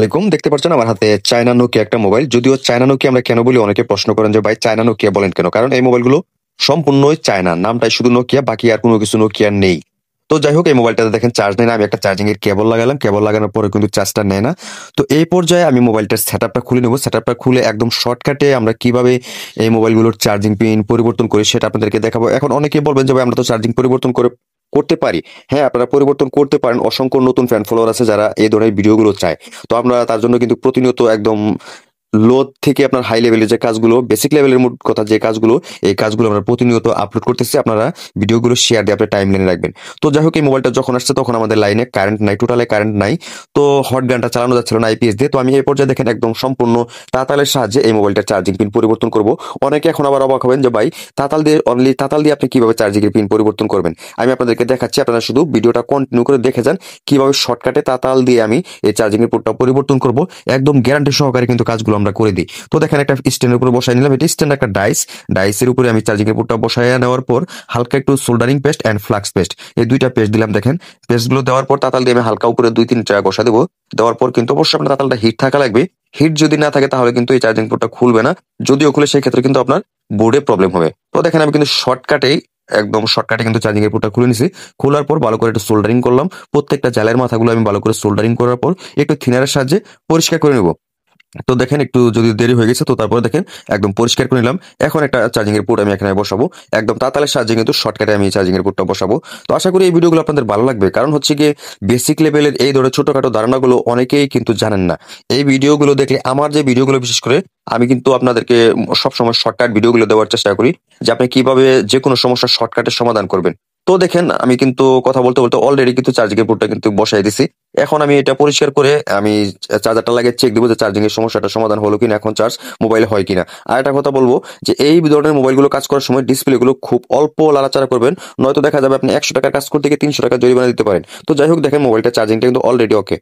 আসসালামাইকুম। দেখতে পাচ্ছেন আমার হাতে চায়না নোকিয়া একটা মোবাইল। যদিও চায়না নোকিয়া আমরা কেন বলি অনেকে প্রশ্ন করেন যে ভাই চায়না নোকিয়া বলেন কেন? কারণ এই মোবাইলগুলো সম্পূর্ণই চায়না। নামটাই শুধু নোকিয়া, বাকি আর কোনো কিছু নোকিয়া নেই। তো যাই হোক এই মোবাইলটাতে দেখেন চার্জ নেয় না। আমি একটা চার্জিং এর কেবল লাগালাম। কেবল লাগানোর পরে কিন্তু চার্জটা নেয় না। তো এই পর্যায়ে আমি মোবাইলটার সেটআপটা খুলে নেব। সেটআপটা খুলে একদম শর্টকাটে আমরা কিভাবে এই মোবাইলগুলোর চার্জিং পিন পরিবর্তন করি সেটা আপনাদেরকে দেখাবো। এখন অনেকেই বলবেন যে ভাই আমরা তো চার্জিং পরিবর্তন করতে পারি। হ্যাঁ, আপনারা পরিবর্তন করতে পারেন। অসংখ্য নতুন ফ্যান ফলোয়ার আছে যারা এই ধরনের ভিডিওগুলো চায়। তো আমরা তার জন্য কিন্তু প্রতিনিয়ত একদম লো থেকে আপনার হাই লেভেলের যে কাজগুলো, বেসিক লেভেলের মোট কথা যে কাজগুলো, এই কাজগুলো আমরা প্রতিনিয়ত আপলোড করতেছি। আপনারা ভিডিওগুলো শেয়ার দিয়ে আপনার টাইমলাইনে রাখবেন। তো যাই হোক এই মোবাইলটা যখন আসছে তখন আমাদের লাইনে কারেন্ট নাই, টোটালে কারেন্ট নাই। তো হট গানটা চালানো যাচ্ছিল না আইপিএস দিয়ে। তো আমি এই পর্যায়ে দেখেন একদম সম্পূর্ণ তাতালের সাহায্যে এই মোবাইলটার চার্জিং পিন পরিবর্তন করব। অনেকে এখন আবার অবাক হবেন যে ভাই তাতাল দিয়ে আপনি কিভাবে চার্জিং এর পিন পরিবর্তন করবেন? আমি আপনাদেরকে দেখাচ্ছি। আপনারা শুধু ভিডিওটা কন্টিনিউ করে দেখে যান কিভাবে শর্টকাটে তাতাল দিয়ে আমি এই চার্জিং এর পোর্টটা পরিবর্তন করব। একদম গ্যারান্টি সহকারে কিন্তু কাজগুলো আমরা করে দিই। তো দেখেন একটা স্ট্যান্ডের উপরে বসাই নিলাম। এটা স্ট্যান্ড একটা ডাইসের উপরে আমি চার্জিং এর পোর্টটা বসাইয়া নেওয়ার পর হালকা একটু soldering paste and flux paste এই দুইটা পেস্ট দিলাম। দেখেন পেস্টগুলো দেওয়ার পর তাতাল দিয়ে আমি হালকা উপরে 2-3 জায়গা ঘষা দেবো। দেওয়ার পর কিন্তু অবশ্যই আপনার তাতালটা হিট থাকা লাগবে। হিট যদি না থাকে তাহলে কিন্তু এই চার্জিং পোর্টটা খুলবে না। যদিও খুলে সেই ক্ষেত্রে কিন্তু আপনার বোর্ডে প্রবলেম হবে। তো দেখেন আমি কিন্তু একদম শর্টকাটে কিন্তু চার্জিং এর পোর্টটা খুলে নিছি। খোলার পর ভালো করে একটু সোল্ডারিং করলাম। প্রত্যেকটা জালের মাথাগুলো আমি ভালো করে সোল্ডারিং করার পর একটু থিনারের সাহায্যে পরিষ্কার করে নেব। তো দেখেন একটু যদি দেরি হয়ে গেছে তো তারপরে দেখেন একদম পরিষ্কার করে নিলাম। এখন একটা চার্জিং এর পোর্ট আমি এখানে বসাবো। একদম তাতালের সাহায্যে কিন্তু শর্টকাটে আমি চার্জিং এর পোর্টটা বসাবো। তো আশা করি এই ভিডিওগুলো আপনাদের ভালো লাগবে। কারণ হচ্ছে গিয়ে বেসিক লেভেলের এই ধরনের ছোটখাটো ধারণাগুলো অনেকেই কিন্তু জানেন না। এই ভিডিওগুলো দেখলে আমার যে ভিডিওগুলো বিশেষ করে আমি কিন্তু আপনাদেরকে সবসময় শর্টকাট ভিডিওগুলো দেওয়ার চেষ্টা করি যে আপনি কিভাবে যে কোনো সমস্যার শর্টকাটে সমাধান করবেন। তো দেখেন আমি কিন্তু কথা বলতে বলতে অলরেডি কিন্তু চার্জিং এর পোর্টটা কিন্তু বসাই দিছি। এখন আমি এটা পরিষ্কার করে আমি চার্জারটা লাগিয়ে চেক দিব যে চার্জিং এর সমস্যাটা সমাধান হলো কিনা, এখন চার্জ মোবাইলে হয় কিনা। আর একটা কথা বলবো যে এই ধরনের মোবাইলগুলো কাজ করার সময় ডিসপ্লে গুলো খুব অল্প লাড়াচাড়া করবেন, নয়তো দেখা যাবে আপনি 100 টাকার কাজ করতে গিয়ে 300 টাকা জরিমানা দিতে পারেন। তো যাই হোক দেখেন মোবাইলটা চার্জিংটা কিন্তু অলরেডি ওকে।